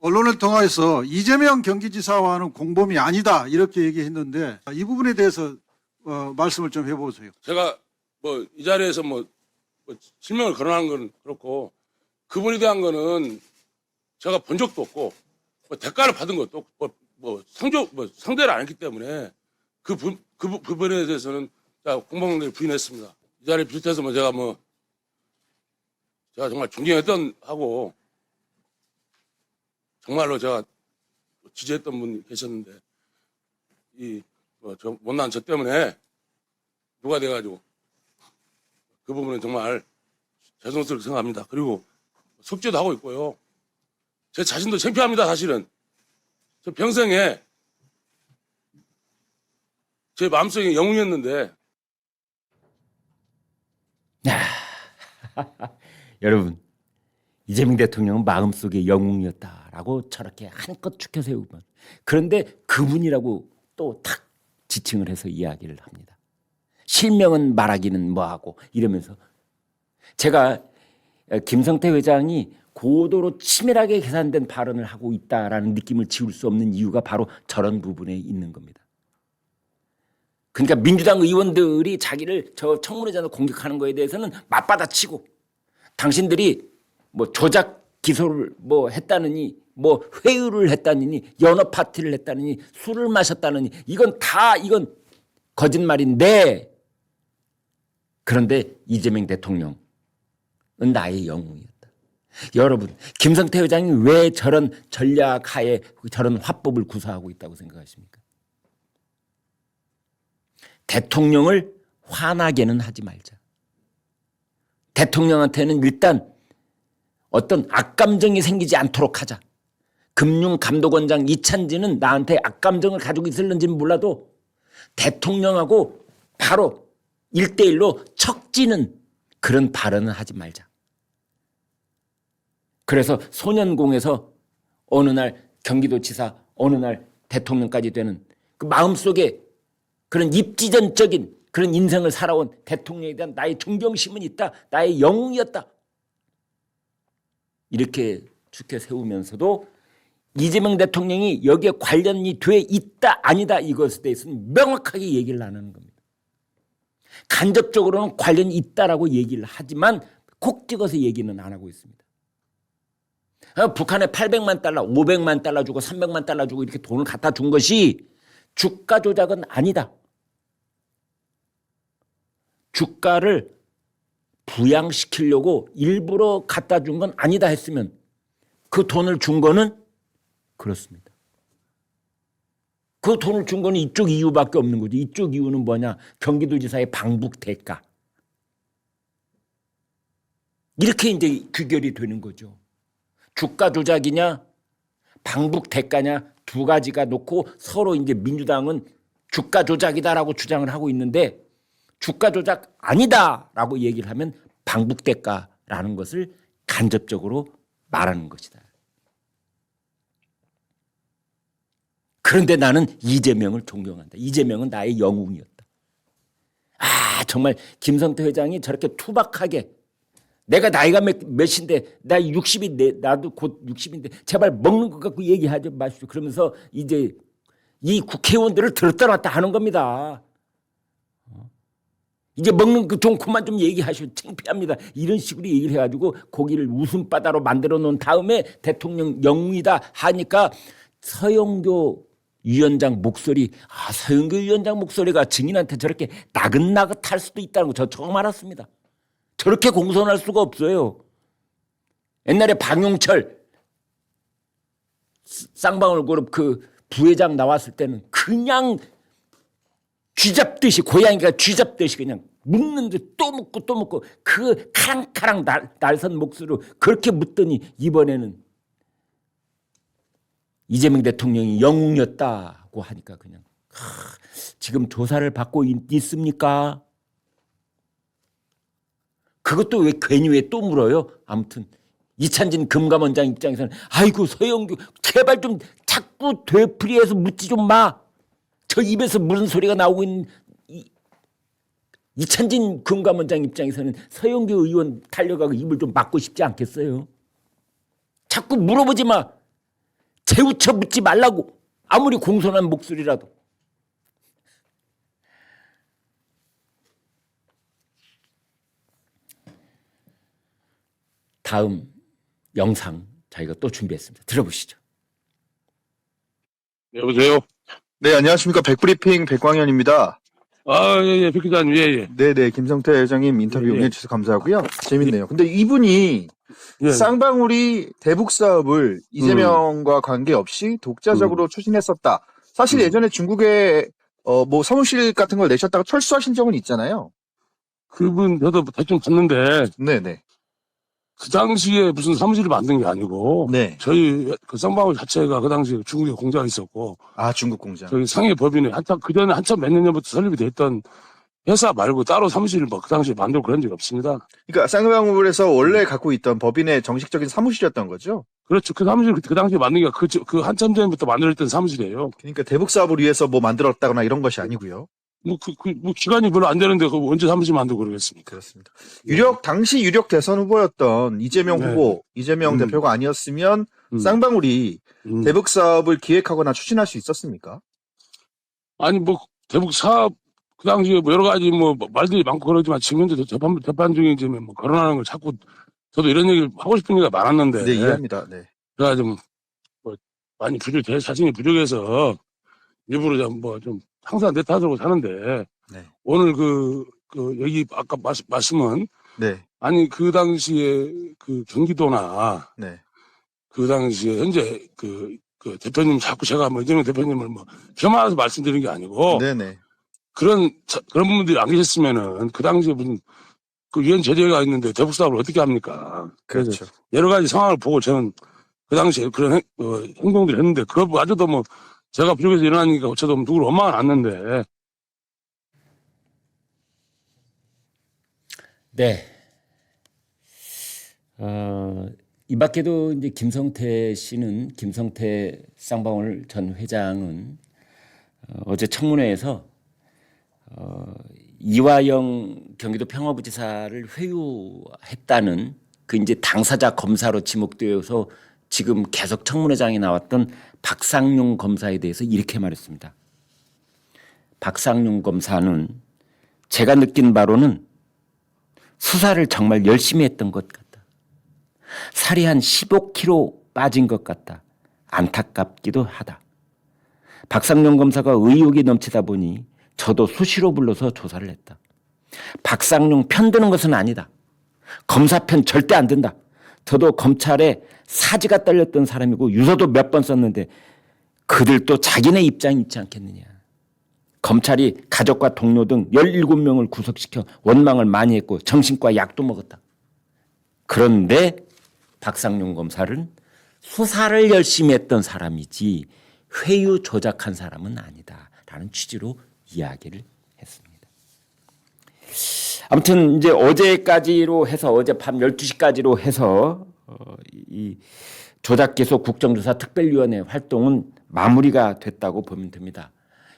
언론을 통해서 이재명 경기지사와는 공범이 아니다 이렇게 얘기했는데 이 부분에 대해서 말씀을 좀 해보세요. 제가 뭐 이 자리에서 뭐 실명을 거론하는 건 그렇고 그분에 대한 거는 제가 본 적도 없고 뭐 대가를 받은 것도 상대를 안 했기 때문에 그 부분에 대해서는 공방을 부인했습니다. 이 자리를 비롯해서 제가 정말 존경했던 하고 정말로 제가 지지했던 분 계셨는데 저 못난 저 때문에 누가 돼가지고 그 부분은 정말 죄송스럽게 생각합니다. 그리고 속죄도 하고 있고요. 제 자신도 창피합니다. 사실은 저 평생에 제 마음속에 영웅이었는데. 여러분, 이재명 대통령은 마음속에 영웅이었다라고 저렇게 한껏 축혀 세우면, 그런데 그분이라고 또 탁 지칭을 해서 이야기를 합니다. 실명은 말하기는 뭐하고 이러면서, 제가 김성태 회장이 고도로 치밀하게 계산된 발언을 하고 있다라는 느낌을 지울 수 없는 이유가 바로 저런 부분에 있는 겁니다. 그러니까 민주당 의원들이 자기를 저 청문회장을 공격하는 거에 대해서는 맞받아치고, 당신들이 뭐 조작 기소를 뭐 했다느니, 뭐 회유를 했다느니, 연어 파티를 했다느니, 술을 마셨다느니, 이건 거짓말인데, 그런데 이재명 대통령은 나의 영웅이었다. 여러분, 김성태 회장이 왜 저런 전략하에 저런 화법을 구사하고 있다고 생각하십니까? 대통령을 화나게는 하지 말자. 대통령한테는 일단 어떤 악감정이 생기지 않도록 하자. 금융감독원장 이찬진은 나한테 악감정을 가지고 있을는지는 몰라도 대통령하고 바로 1대1로 척지는 그런 발언을 하지 말자. 그래서 소년공에서 어느 날 경기도지사, 어느 날 대통령까지 되는 그 마음속에 그런 입지전적인 그런 인생을 살아온 대통령에 대한 나의 존경심은 있다. 나의 영웅이었다. 이렇게 축켜 세우면서도 이재명 대통령이 여기에 관련이 돼 있다 아니다 이것에 대해서는 명확하게 얘기를 안 하는 겁니다. 간접적으로는 관련이 있다라고 얘기를 하지만 콕 찍어서 얘기는 안 하고 있습니다. 북한에 800만 달러, 500만 달러 주고 300만 달러 주고 이렇게 돈을 갖다 준 것이 주가 조작은 아니다. 주가를 부양시키려고 일부러 갖다 준 건 아니다 했으면 그 돈을 준 거는 그렇습니다. 그 돈을 준 거는 이쪽 이유밖에 없는 거죠. 이쪽 이유는 뭐냐? 경기도지사의 방북 대가. 이렇게 이제 귀결이 되는 거죠. 주가 조작이냐, 방북 대가냐 두 가지가 놓고 서로 이제 민주당은 주가 조작이다라고 주장을 하고 있는데 주가 조작 아니다라고 얘기를 하면 방북 대가라는 것을 간접적으로 말하는 것이다. 그런데 나는 이재명을 존경한다. 이재명은 나의 영웅이었다. 정말 김성태 회장이 저렇게 투박하게 내가 나이가 몇인데 나 60인데 나도 곧 60인데 제발 먹는 것 갖고 얘기하지 마십시오. 그러면서 이제 이 국회의원들을 들었다 놨다 하는 겁니다. 이제 먹는 그 좀 그만 좀 얘기하시오. 창피합니다. 이런 식으로 얘기를 해가지고 고기를 웃음바다로 만들어 놓은 다음에 대통령 영웅이다 하니까 서영교 위원장 목소리, 서영교 위원장 목소리가 증인한테 저렇게 나긋나긋할 수도 있다는 거 저 처음 알았습니다. 저렇게 공손할 수가 없어요. 옛날에 방용철 쌍방울 그룹 그 부회장 나왔을 때는 그냥 쥐잡듯이, 고양이가 쥐잡듯이 그냥 묻는 듯 또 묻고 또 묻고 그 카랑카랑 날선 목소리로 그렇게 묻더니 이번에는 이재명 대통령이 영웅이었다고 하니까 그냥 지금 조사를 받고 있습니까? 그것도 왜 괜히 왜 또 물어요? 아무튼 이찬진 금감원장 입장에서는 아이고 서영교 제발 좀 자꾸 되풀이해서 묻지 좀 마. 저 입에서 무슨 소리가 나오고 있는 이찬진 금감원장 입장에서는 서영교 의원 달려가고 입을 좀 막고 싶지 않겠어요? 자꾸 물어보지 마. 새우쳐 묻지 말라고. 아무리 공손한 목소리라도. 다음 영상 저희가 또 준비했습니다. 들어보시죠. 여보세요? 네, 안녕하십니까. 백브리핑 백광현입니다. 아, 예, 백 기자님, 예, 예. 네네, 김성태 회장님 인터뷰 예, 예. 응해주셔서 감사하고요. 재밌네요. 근데 이분이 예. 쌍방울이 대북 사업을 이재명과 관계없이 독자적으로 추진했었다. 사실 예전에 중국에 뭐 사무실 같은 걸 내셨다가 철수하신 적은 있잖아요. 그분 저도 대충 봤는데 네네. 그 당시에 무슨 사무실을 만든 게 아니고 네. 저희 그 쌍방울 자체가 그 당시에 중국에 공장이 있었고 아, 중국 공장. 저희 상해 법인에 한참 그 전에 한참 몇 년 전부터 설립이 됐던 회사 말고 따로 사무실을 뭐 그 당시에 만들고 그런 적이 없습니다. 그러니까 쌍방울에서 원래 갖고 있던 법인의 정식적인 사무실이었던 거죠. 그렇죠. 그 사무실 그 당시에 만든 게 그 한참 전부터 만들었던 사무실이에요. 그러니까 대북 사업을 위해서 뭐 만들었다거나 이런 것이 아니고요. 뭐 기간이 별로 안 되는데 그 언제 사무실 만들고 그러겠습니까? 그렇습니다. 당시 유력 대선 후보였던 이재명 네. 후보, 이재명 음. 대표가 아니었으면 음. 쌍방울이 음. 대북 사업을 기획하거나 추진할 수 있었습니까? 아니 뭐 대북 사업 그 당시에 뭐 여러 가지 뭐 말들이 많고 그러지만 지금 현재 재판 중이지만 뭐 거론하는 걸 자꾸 저도 이런 얘기를 하고 싶은 얘기가 많았는데 네, 이해합니다. 네. 제가 좀 뭐 많이 제 자신이 부족해서 일부러 좀 항상 내 탓으로 사는데 네. 오늘 여기 아까 말씀은 네. 아니 그 당시에 그 경기도나 네. 그 당시에 현재 그 대표님 자꾸 제가 뭐 이재명 대표님을 뭐 폄하해서 말씀드리는 게 아니고 네네. 그런 분들이 안 계셨으면은 그 당시에 무슨 그 유엔 제재가 있는데 대북 사업을 어떻게 합니까? 그래서 그렇죠. 여러 가지 상황을 보고 저는 그 당시에 그런 행동들을 했는데 그거마저도 뭐 제가 부족해서 일어나니까 저도 누구를 원망은 않는데. 네. 이 밖에도 이제 김성태 쌍방울 전 회장은 어제 청문회에서 이화영 경기도 평화부지사를 회유했다는 그 이제 당사자 검사로 지목되어서 지금 계속 청문회장에 나왔던 박상용 검사에 대해서 이렇게 말했습니다. 박상용 검사는 제가 느낀 바로는 수사를 정말 열심히 했던 것 같다. 살이 한 15kg 빠진 것 같다. 안타깝기도 하다. 박상용 검사가 의욕이 넘치다 보니 저도 수시로 불러서 조사를 했다. 박상용 편드는 것은 아니다. 검사 편 절대 안 든다. 저도 검찰에 사지가 떨렸던 사람이고 유서도 몇 번 썼는데 그들도 자기네 입장이 있지 않겠느냐. 검찰이 가족과 동료 등 17명을 구속시켜 원망을 많이 했고 정신과 약도 먹었다. 그런데 박상용 검사는 수사를 열심히 했던 사람이지 회유 조작한 사람은 아니다. 라는 취지로 이야기를 했습니다. 아무튼 이제 어제까지로 해서 어젯밤 12시까지로 해서 이 조작기소 국정조사 특별위원회 활동은 마무리가 됐다고 보면 됩니다.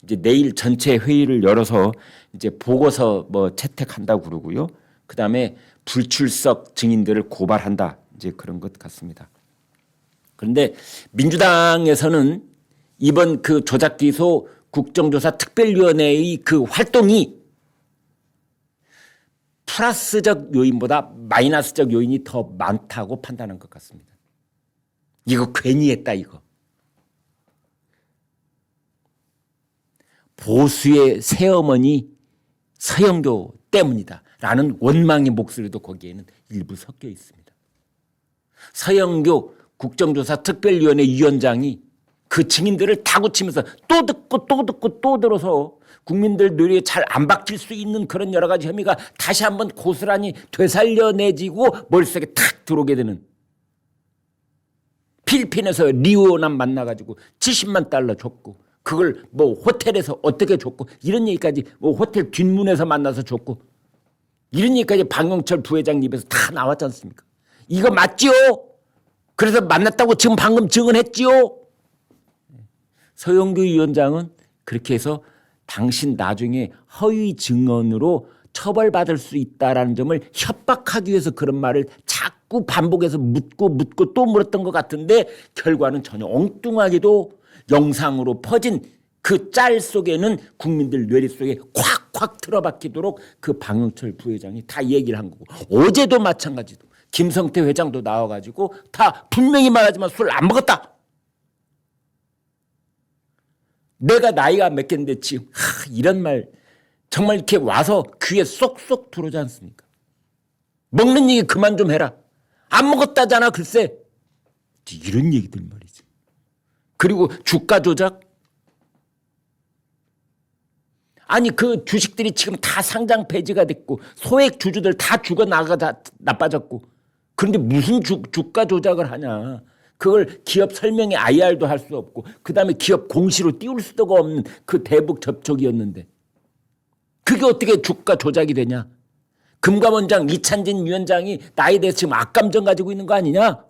이제 내일 전체 회의를 열어서 이제 보고서 뭐 채택한다고 그러고요. 그다음에 불출석 증인들을 고발한다. 이제 그런 것 같습니다. 그런데 민주당에서는 이번 그 조작기소 국정조사 특별위원회의 그 활동이 플러스적 요인보다 마이너스적 요인이 더 많다고 판단한 것 같습니다. 이거 괜히 했다 이거. 보수의 새어머니 서영교 때문이다 라는 원망의 목소리도 거기에는 일부 섞여 있습니다. 서영교 국정조사 특별위원회 위원장이 그 증인들을 다구치면서 또 듣고 또 듣고 또 들어서 국민들 뇌리에 잘 안 박힐 수 있는 그런 여러 가지 혐의가 다시 한번 고스란히 되살려내지고 머릿속에 탁 들어오게 되는, 필리핀에서 리오남 만나가지고 70만 달러 줬고 그걸 뭐 호텔에서 어떻게 줬고 이런 얘기까지, 뭐 호텔 뒷문에서 만나서 줬고 이런 얘기까지 방영철 부회장 입에서 다 나왔지 않습니까? 이거 맞지요? 그래서 만났다고 지금 방금 증언했지요? 서영교 위원장은 그렇게 해서 당신 나중에 허위 증언으로 처벌받을 수 있다라는 점을 협박하기 위해서 그런 말을 자꾸 자꾸 반복해서 묻고 또 물었던 것 같은데 결과는 전혀 엉뚱하게도 영상으로 퍼진 그 짤 속에는 국민들 뇌리 속에 콱콱 틀어박히도록 그 방영철 부회장이 다 얘기를 한 거고 어제도 마찬가지로 김성태 회장도 나와가지고 다 분명히 말하지만 술 안 먹었다. 내가 나이가 몇 갠데 지금 이런 말 정말 이렇게 와서 귀에 쏙쏙 들어오지 않습니까? 먹는 얘기 그만 좀 해라. 안 먹었다잖아 글쎄. 이런 얘기들 말이지. 그리고 주가 조작. 아니 그 주식들이 지금 다 상장 폐지가 됐고 소액 주주들 다 죽어 나빠졌고 그런데 무슨 주가 조작을 하냐. 그걸 기업 설명회 IR도 할 수 없고 그다음에 기업 공시로 띄울 수도 없는 그 대북 접촉이었는데 그게 어떻게 주가 조작이 되냐. 금감원장 이찬진 위원장이 나에 대해서 지금 악감정 가지고 있는 거 아니냐.